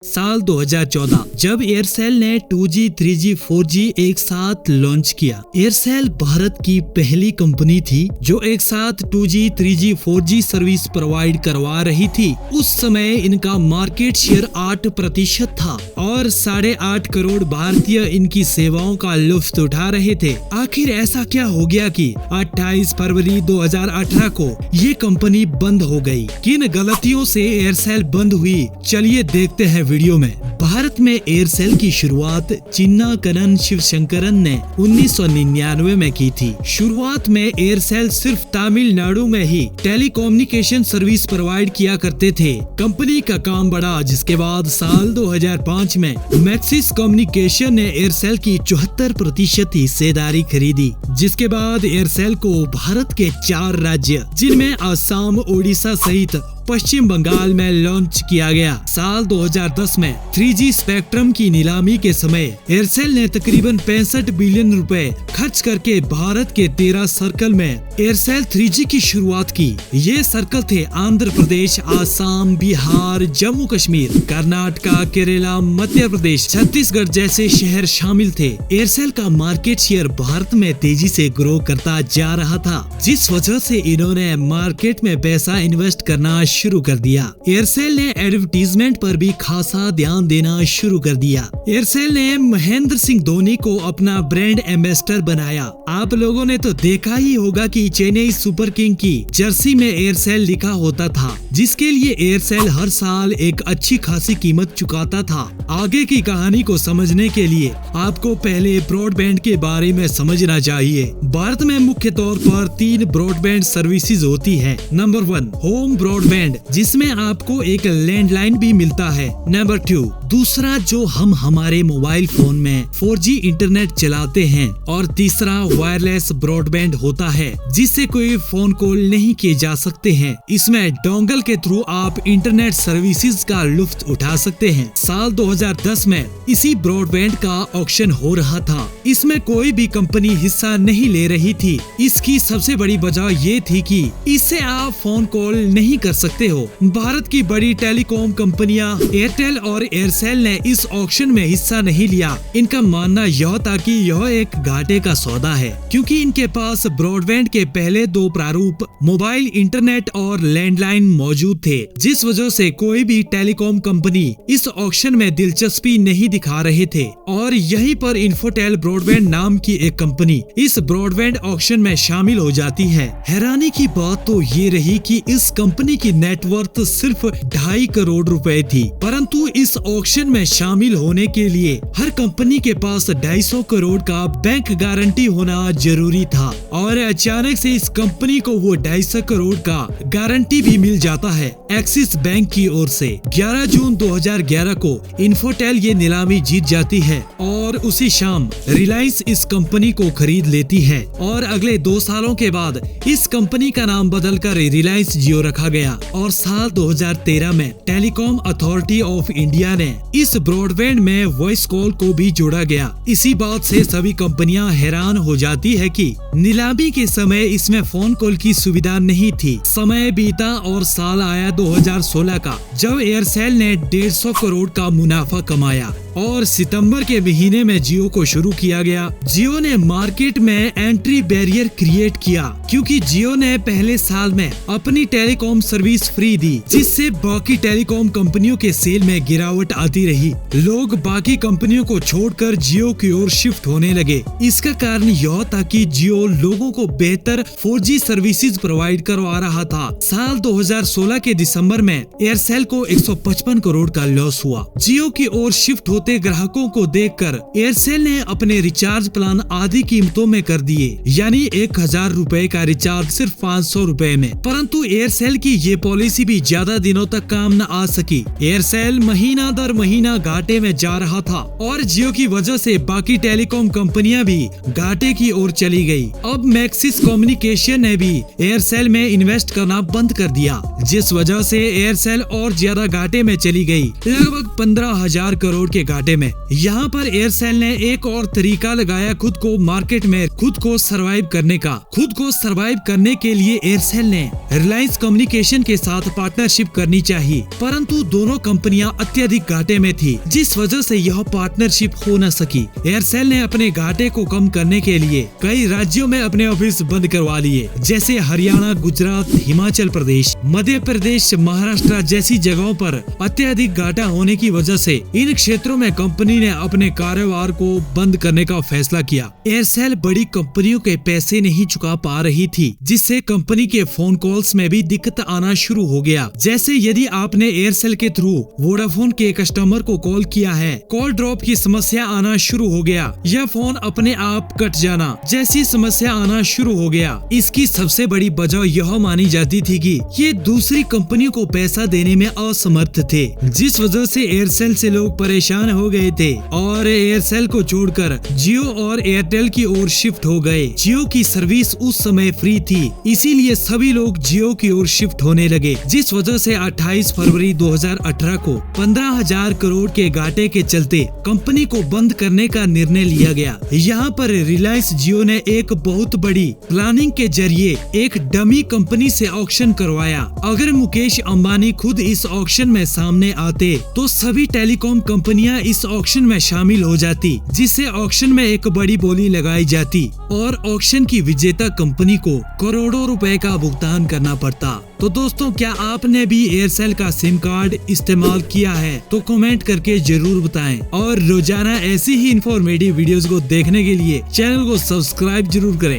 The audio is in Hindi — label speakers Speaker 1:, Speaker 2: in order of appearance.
Speaker 1: साल 2014 जब एयरसेल ने 2G, 3G, 4G एक साथ लॉन्च किया। एयरसेल भारत की पहली कंपनी थी जो एक साथ 2G, 3G, 4G service provide करवा रही थी। उस समय इनका मार्केट शेयर 8% था और 8.5 करोड़ भारतीय इनकी सेवाओं का लुत्फ उठा रहे थे। आखिर ऐसा क्या हो गया कि 28 फरवरी 2018 को ये कंपनी बंद हो गई? किन गलतियों से एयरसेल बंद हुई, चलिए देखते हैं वीडियो में। भारत में एयरसेल की शुरुआत चिन्नाकरन शिवशंकरन ने 1999 में की थी। शुरुआत में एयरसेल सिर्फ तमिलनाडु में ही टेलीकम्युनिकेशन सर्विस प्रोवाइड किया करते थे। कंपनी का काम बढ़ा, जिसके बाद साल 2005 में मैक्सिस कम्युनिकेशन ने एयरसेल की 74% हिस्सेदारी खरीदी। जिसके बाद एयरसेल को भारत के 4 राज्य जिनमें असम, उड़ीसा सहित पश्चिम बंगाल में लॉन्च किया गया। साल 2010 में 3G स्पेक्ट्रम की नीलामी के समय एयरसेल ने तकरीबन 65 बिलियन रुपए खर्च करके भारत के 13 सर्कल में एयरसेल 3G की शुरुआत की। ये सर्कल थे आंध्र प्रदेश, आसाम, बिहार, जम्मू कश्मीर, कर्नाटका, केरला, मध्य प्रदेश, छत्तीसगढ़ जैसे शहर शामिल थे। एयरसेल का मार्केट शेयर भारत में तेजी से ग्रो करता जा रहा था, जिस वजह से इन्होंने मार्केट में पैसा इन्वेस्ट करना शुरू कर दिया। एयरसेल ने एडवर्टीजमेंट पर भी खासा ध्यान देना शुरू कर दिया। एयरसेल ने महेंद्र सिंह धोनी को अपना ब्रांड एम्बेसडर बनाया। आप लोगों ने तो देखा ही होगा कि चेन्नई सुपर किंग की जर्सी में एयरसेल लिखा होता था, जिसके लिए एयरसेल हर साल एक अच्छी खासी कीमत चुकाता था। आगे की कहानी को समझने के लिए आपको पहले ब्रॉडबैंड के बारे में समझना चाहिए। भारत में मुख्य तौर पर 3 ब्रॉडबैंड सर्विसेज होती है। नंबर 1 होम ब्रॉडबैंड, जिसमें आपको एक लैंडलाइन भी मिलता है। नंबर 2 दूसरा जो हम हमारे मोबाइल फोन में 4G इंटरनेट चलाते हैं। और तीसरा वायरलेस ब्रॉडबैंड होता है, जिससे कोई फोन कॉल नहीं किए जा सकते हैं। इसमें डोंगल के थ्रू आप इंटरनेट सर्विसेज का लुत्फ उठा सकते हैं। साल 2010 में इसी ब्रॉडबैंड का ऑक्शन हो रहा था। इसमें कोई भी कंपनी हिस्सा नहीं ले रही थी। इसकी सबसे बड़ी वजह ये थी कि इससे आप फोन कॉल नहीं कर सकते हो। भारत की बड़ी टेलीकॉम कंपनियां एयरटेल और एयरसेल ने इस ऑक्शन में हिस्सा नहीं लिया। इनका मानना यह था कि यह एक घाटे का सौदा है, क्योंकि इनके पास ब्रॉडबैंड के पहले 2 प्रारूप मोबाइल इंटरनेट और लैंडलाइन मौजूद थे, जिस वजह से कोई भी टेलीकॉम कंपनी इस ऑक्शन में दिलचस्पी नहीं दिखा रहे थे। और यहीं पर इन्फोटेल ब्रॉडबैंड नाम की एक कंपनी इस ब्रॉडबैंड ऑक्शन में शामिल हो जाती है। हैरानी की बात तो ये रही कि इस कंपनी की नेटवर्थ सिर्फ 2.5 करोड़ रुपए थी, परंतु इस ऑक्शन में शामिल होने के लिए हर कंपनी के पास 250 करोड़ का बैंक गारंटी होना जरूरी था। और अचानक से इस कंपनी को वो 250 करोड़ का गारंटी भी मिल जाता है एक्सिस बैंक की ओर से। 11 जून 2011 को इन्फोटेल ये नीलामी जीत जाती है और उसी शाम रिलायंस इस कंपनी को खरीद लेती है। और अगले 2 सालों के बाद इस कंपनी का नाम बदलकर रिलायंस जियो रखा गया। और साल 2013 में टेलीकॉम अथॉरिटी ऑफ इंडिया ने इस ब्रॉडबैंड में वॉइस कॉल को भी जोड़ा गया। इसी बात से सभी कंपनियां हैरान हो जाती है कि नीलामी के समय इसमें फोन कॉल की सुविधा नहीं थी। समय बीता और साल आया 2016 का, जब एयरसेल ने 150 करोड़ का मुनाफा कमाया और सितंबर के महीने में जियो को शुरू किया गया। जियो ने मार्केट में एंट्री बैरियर क्रिएट किया, क्योंकि जियो ने पहले साल में अपनी टेलीकॉम सर्विस फ्री दी, जिससे बाकी टेलीकॉम कंपनियों के सेल में गिरावट आती रही। लोग बाकी कंपनियों को छोड़कर जियो की ओर शिफ्ट होने लगे। इसका कारण यह था कि जियो लोगों को बेहतर 4G सर्विसेज प्रोवाइड करवा रहा था। साल 2016 के दिसंबर में एयरसेल को 155 करोड़ का लॉस हुआ। जियो की ओर शिफ्ट होते ग्राहकों को देखकर एयरसेल ने अपने रिचार्ज प्लान आधी कीमतों में कर दिए, यानी 1000 रुपए का रिचार्ज सिर्फ 500 रुपए में। परंतु एयरसेल की ये पॉलिसी भी ज्यादा दिनों तक काम न आ सकी। एयरसेल महीना दर महीना घाटे में जा रहा था और जियो की वजह से बाकी टेलीकॉम कंपनियां भी घाटे की ओर चली गई। अब मैक्सिस कम्युनिकेशन ने भी एयरसेल में इन्वेस्ट करना बंद कर दिया, जिस वजह से एयरसेल और ज्यादा घाटे में चली गई। लगभग 15,000 करोड़ के घाटे में। यहाँ पर एयरसेल ने एक और तरीका लगाया खुद को मार्केट में खुद को सरवाइव करने का। खुद को सरवाइव करने के लिए एयरसेल ने रिलायंस कम्युनिकेशन के साथ पार्टनरशिप करनी चाहिए, परंतु दोनों कंपनियां अत्यधिक घाटे में थी, जिस वजह से यह पार्टनरशिप हो न सकी। एयरसेल ने अपने घाटे को कम करने के लिए कई राज्यों में अपने ऑफिस बंद करवा लिए, जैसे हरियाणा, गुजरात, हिमाचल प्रदेश, मध्य प्रदेश, महाराष्ट्र जैसी जगहों पर अत्यधिक घाटा होने की वजह से इन क्षेत्रों में कंपनी ने अपने कारोबार को बंद करने का फैसला किया। एयरसेल बड़ी कंपनियों के पैसे नहीं चुका पा रही थी, जिससे कंपनी के फोन कॉल्स में भी दिक्कत आना शुरू हो गया। जैसे यदि आपने एयरसेल के थ्रू वोडाफोन के कस्टमर को कॉल किया है, कॉल ड्रॉप की समस्या आना शुरू हो गया या फोन अपने आप कट जाना जैसी समस्या आना शुरू हो गया। इसकी सबसे बड़ी वजह यह मानी जाती थी कि ये दूसरी कंपनियों को पैसा देने में असमर्थ थे, जिस वजह से एयरसेल से लोग परेशान हो गए थे और एयरसेल को छोड़कर जियो और एयरटेल की ओर शिफ्ट हो गए। जियो की सर्विस उस समय फ्री थी, इसीलिए सभी लोग जियो की ओर शिफ्ट होने लगे, जिस वजह से 28 फरवरी 2018 को 15,000 करोड़ के घाटे के चलते कंपनी को बंद करने का निर्णय लिया गया। यहाँ पर रिलायंस जियो ने एक बहुत बड़ी प्लानिंग के जरिए एक डमी कंपनी से ऑक्शन करवाया। अगर मुकेश अंबानी खुद इस ऑक्शन में सामने आते तो सभी टेलीकॉम कंपनियां इस ऑक्शन में शामिल हो जाती, जिससे ऑक्शन में एक बड़ी बोली लगाई जाती और ऑक्शन की विजेता कंपनी को करोड़ों रुपए का भुगतान करना पड़ता। तो दोस्तों, क्या आपने भी एयरसेल का सिम कार्ड इस्तेमाल किया है? तो कमेंट करके जरूर बताएं और रोजाना ऐसी ही इंफॉर्मेटिव वीडियोस को देखने के लिए चैनल को सब्सक्राइब जरूर करें।